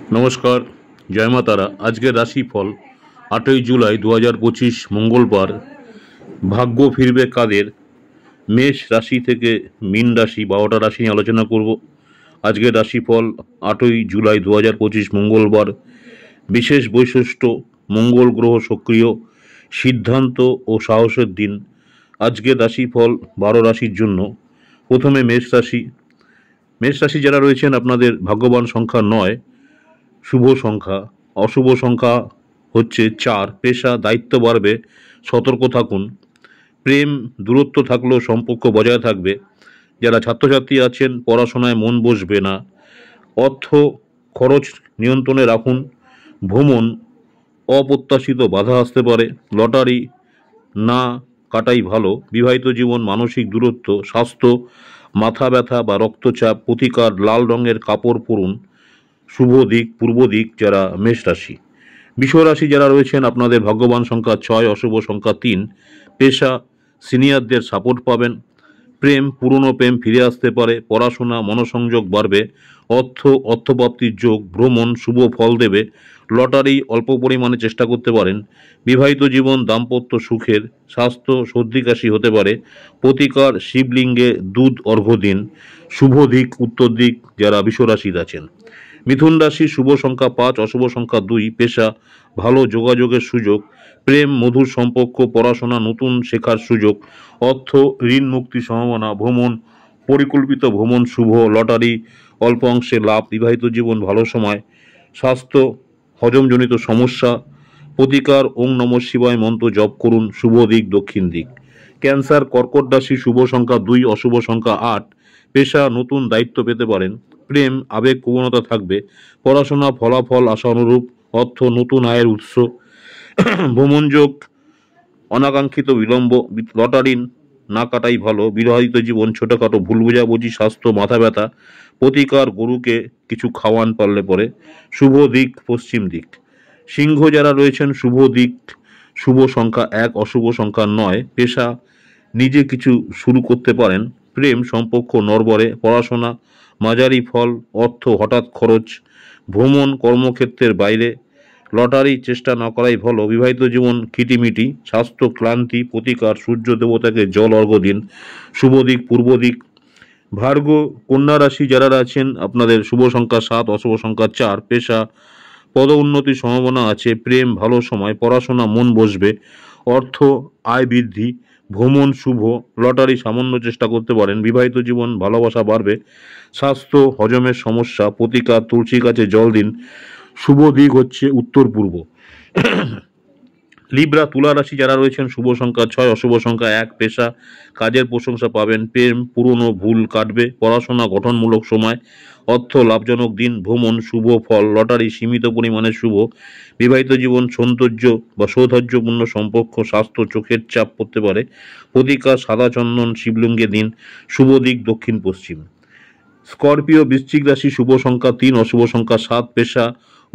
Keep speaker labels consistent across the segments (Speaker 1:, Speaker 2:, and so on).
Speaker 1: নমস্কার, জয় মা তারা। আজকের রাশিফল 8ই জুলাই 2025 মঙ্গলবার। ভাগ্য ফিরবে কাদের? মেষ রাশি থেকে মীন রাশি 12টা রাশি নিয়ে আলোচনা করব। আজকের রাশিফল 8ই জুলাই 2025 মঙ্গলবার। বিশেষ বৈশিষ্ট্য: মঙ্গল গ্রহ সক্রিয়, সিদ্ধান্ত ও সাহসের দিন। আজকের রাশিফল 12 রাশির জন্য। প্রথমে মেষ রাশি। মেষ রাশি যারা রয়েছেন, আপনাদের ভাগ্যবান সংখ্যা 9, শুভ সংখ্যা। অশুভ সংখ্যা হচ্ছে 4। পেশা: দায়িত্ব বাড়বে, সতর্ক থাকুন। প্রেম দূরত্ব থাকলেও সম্পর্ক বজায় থাকবে। যারা ছাত্রছাত্রী আছেন, পড়াশোনায় মন বসবে না। অর্থ খরচ নিয়ন্ত্রণে রাখুন। ভ্রমণ অপ্রত্যাশিত বাধা আসতে পারে। লটারি না কাটাই ভালো। বিবাহিত জীবন মানসিক দূরত্ব। স্বাস্থ্য মাথা ব্যথা বা রক্তচাপ। প্রতিকার: লাল রঙের কাপড় পরুন। শুভ দিক পূর্ব দিক। যারা মেষ রাশি। বৃষ রাশি যারা রয়েছেন, আপনাদের ভাগ্যবান সংখ্যা 6, অশুভ সংখ্যা 3। পেশা: সিনিয়রদের সাপোর্ট পাবেন। প্রেম পুরনো প্রেম ফিরে আসতে পারে। পড়াশোনা মনোসংযোগ বাড়বে। অর্থপ্রাপ্তির যোগ। ভ্রমণ শুভ ফল দেবে। লটারি অল্প পরিমাণে চেষ্টা করতে পারেন। বিবাহিত জীবন দাম্পত্য সুখের। স্বাস্থ্য সর্দি কাশি হতে পারে। প্রতিকার: শিবলিঙ্গে দুধ অর্ঘ্য দিন। শুভ দিক উত্তর দিক। যারা বৃষ রাশির আছেন। মিথুন রাশি শুভ সংখ্যা 5, অশুভ সংখ্যা 2। পেশা: ভালো যোগাযোগের সুযোগ। প্রেম মধুর সম্পর্ক। পড়াশোনা নতুন শেখার সুযোগ। অর্থ ঋণ মুক্তি সম্ভাবনা। ভ্রমণ পরিকল্পিত ভ্রমণ শুভ। লটারি অল্প অংশে লাভ। বিবাহিত জীবন ভালো সময়। স্বাস্থ্য হজমজনিত সমস্যা। প্রতিকার: ওং নমঃ শিবায় মন্ত্র জপ করুন। শুভ দিক দক্ষিণ দিক। ক্যান্সার কর্কট রাশি শুভ সংখ্যা 2, অশুভ সংখ্যা 8। পেশা: নতুন দায়িত্ব পেতে পারেন। প্রেম আবেগ প্রবণতা থাকবে। পড়াশোনা ফলাফল আশা অনুরূপ। অর্থ নতুন আয়ের উৎস। ভ্রমণ যোগ অনাকাঙ্ক্ষিত বিলম্ব। লটারি না কাটাই ভালো। বিবাহিত জীবন ছোটখাটো ভুল বোঝাবুঝি। স্বাস্থ্য মাথা ব্যথা। প্রতিকার: গরুকে কিছু খাওয়ান পারলে পরে। শুভ দিক পশ্চিম দিক। সিংহ যারা রয়েছেন, শুভ দিক শুভ সংখ্যা 1, অশুভ সংখ্যা 9। পেশা: নিজে কিছু শুরু করতে পারেন। প্রেম সম্পর্ক নড়বড়ে। পড়াশোনা মাঝারি ফল। অর্থ হঠাৎ খরচ। ভ্রমণ কর্মক্ষেত্রের বাইরে। লটারি চেষ্টা না করাই ভালো। বিবাহিত জীবন কিটিমিটি। স্বাস্থ্য ক্লান্তি। প্রতিকার: সূর্য দেবতাকে জল অর্ঘ্য দিন। শুভ দিক পূর্ব দিক। ভার্গ কন্যা রাশি যারা আছেন, আপনাদের শুভ সংখ্যা 7, অশুভ সংখ্যা 4। পেশা: পদ উন্নতির সম্ভাবনা আছে। প্রেম ভালো সময়। পড়াশোনা মন বসবে। অর্থ আয় বৃদ্ধি। ভ্রমণ শুভ। লটারি সামান্য চেষ্টা করতে পারেন। বিবাহিত জীবন ভালোবাসা বাড়বে। স্বাস্থ্য হজমের সমস্যা। প্রতিকার: তুলসী গাছে জল দিন। শুভ দিক হচ্ছে উত্তর পূর্ব। লিব্রা তুলা রাশি যারা রয়েছেন, শুভ সংখ্যা 6, অশুভ সংখ্যা 1। পেশা: কাজের প্রশংসা পাবেন। প্রেম পুরনো ভুল কাটবে। পড়াশোনা গঠনমূলক সময়। অর্থ লাভজনক দিন। ভ্রমণ শুভ ফল। লটারি সীমিত পরিমাণে শুভ। বিবাহিত জীবন সৌন্দর্য বা সৌধর্যপূর্ণ সম্পর্ক। স্বাস্থ্য চোখের চাপ পড়তে পারে। প্রতিকার: সাদা চন্দন শিবলিঙ্গে দিন। শুভ দিক দক্ষিণ পশ্চিম। স্করপিও বৃশ্চিক রাশি শুভ সংখ্যা 3, অশুভ সংখ্যা 7। পেশা: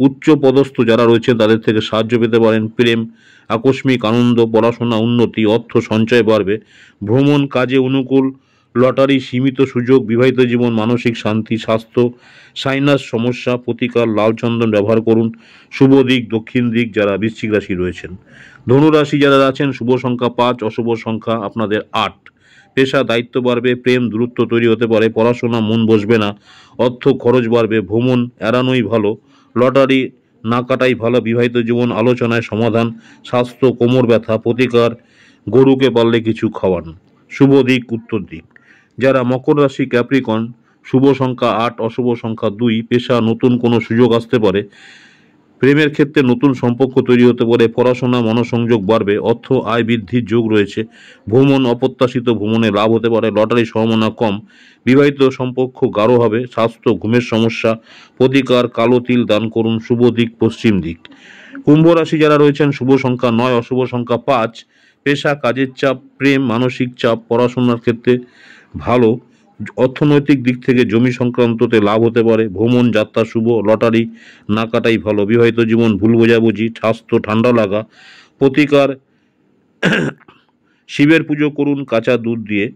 Speaker 1: উচ্চ পদস্থ যারা রয়েছেন তাদের থেকে সাহায্য পেতে পারেন। প্রেম আকস্মিক আনন্দ। পড়াশোনা উন্নতি। অর্থ সঞ্চয় বাড়বে। ভ্রমণ কাজে অনুকূল। লটারি সীমিত সুযোগ। বিবাহিত জীবন মানসিক শান্তি। স্বাস্থ্য সাইনাস সমস্যা। প্রতিকার: লাল চন্দন ব্যবহার করুন। শুভ দিক দক্ষিণ দিক। যারা বৃশ্চিক রাশি রয়েছেন। ধনু রাশি যারা আছেন, শুভ সংখ্যা 5, অশুভ সংখ্যা আপনাদের 8। পেশা: দায়িত্ব বাড়বে। প্রেম দূরত্ব তৈরি হতে পারে। পড়াশোনা মন বসবে না। অর্থ খরচ বাড়বে। ভ্রমণ এড়ানোই ভালো। লটারি না কাটাই ভালো। বিবাহিত জীবন আলোচনায় সমাধান। স্বাস্থ্য কোমর ব্যথা। প্রতিকার: গরুকে পারলে কিছু খাওয়ান। শুভ দিক উত্তর দিক। যারা মকর রাশি ক্যাপ্রিকন, শুভ সংখ্যা 8, অশুভ সংখ্যা 2। পেশা: নতুন কোনো সুযোগ আসতে পারে। প্রেমের ক্ষেত্রে নতুন সম্পর্ক তৈরি হতে পারে। পড়াশোনা মনোসংযোগ বাড়বে। অর্থ আয় বৃদ্ধির যোগ রয়েছে। ভ্রমণ অপ্রত্যাশিত ভ্রমণে লাভ হতে পারে। লটারির সম্ভাবনা কম। বিবাহিত সম্পর্ক গাঢ় হবে। স্বাস্থ্য ঘুমের সমস্যা। প্রতিকার: কালো তিল দান করুন। শুভ দিক পশ্চিম দিক। কুম্ভ রাশি যারা রয়েছেন, শুভ সংখ্যা 9, অশুভ সংখ্যা 5। পেশা: কাজের চাপ। প্রেম মানসিক চাপ। পড়াশোনার ক্ষেত্রে ভালো। অর্থনৈতিক দিক থেকে জমি সংক্রান্ততে লাভ হতে পারে। ভ্রমণ যাত্রা শুভ। লটারি না কাটাই ভালো। বিবাহিত জীবন ভুল বোঝাবুঝি। স্বাস্থ্য ঠান্ডা লাগা। প্রতিকার: শিবের পুজো করুন কাঁচা দুধ দিয়ে।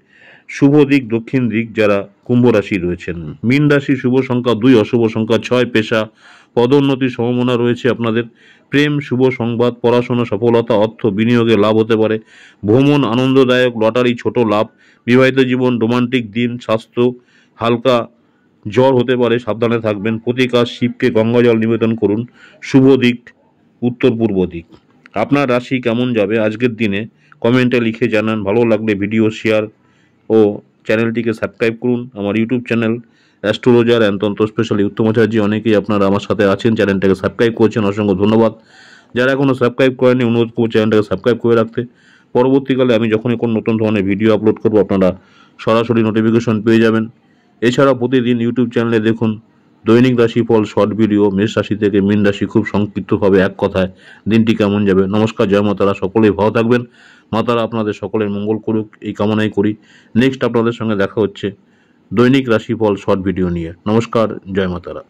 Speaker 1: শুভ দিক দক্ষিণ দিক। যারা কুম্ভ রাশি রয়েছেন। মীন রাশি শুভ সংখ্যা 2, অশুভ সংখ্যা 6। পেশা: পদোন্নতির সম্ভাবনা রয়েছে আপনাদের। প্রেম, শুভ সংবাদ, পড়াশোনা সফলতা, অর্থ বিনিয়োগে লাভ হতে পারে। ভ্রমণ আনন্দদায়ক, লটারি ছোট লাভ। বিবাহিত জীবন রোমান্টিক দিন। স্বাস্থ্য হালকা জ্বর হতে পারে, সাবধানে থাকবেন। প্রতিকার শিবকে গঙ্গা জল নিবেদন করুন। শুভ দিক উত্তর পূর্ব দিক। আপনার রাশি কেমন যাবে আজকের দিনে কমেন্টে লিখে জানান। ভালো লাগলে ভিডিও শেয়ার ও চ্যানেলটিকে সাবস্ক্রাইব করুন। আমার ইউটিউব চ্যানেল অ্যাস্ট্রোলজার অ্যান্ড তন্ত্র স্পেশাল উত্তম আচার্য, অনেকেই আপনারা আমার সাথে আছেন, চ্যানেলটাকে সাবস্ক্রাইব করছেন, অসংখ্য ধন্যবাদ। যারা এখনও সাবস্ক্রাইব করেনি অনুরোধ করব চ্যানেলটাকে সাবস্ক্রাইব করে রাখতে। পরবর্তীকালে আমি যখনই কোনো নতুন ধরনের ভিডিও আপলোড করব আপনারা সরাসরি নোটিফিকেশন পেয়ে যাবেন। এছাড়াও প্রতিদিন ইউটিউব চ্যানেলে দেখুন দৈনিক রাশিফল শর্ট ভিডিও, মেষ রাশি থেকে মীন রাশি, খুব সংক্ষিপ্তভাবে এক কথায় দিনটি কেমন যাবে। নমস্কার, জয় মাতারা, সকলেই ভালো থাকবেন। মাতারা আপনাদের সকলের মঙ্গল করুক এই কামনাই করি। নেক্সট আপনাদের সঙ্গে দেখা হচ্ছে দৈনিক রাশিফল শর্ট ভিডিও নিয়ে। নমস্কার, জয় মাতারা।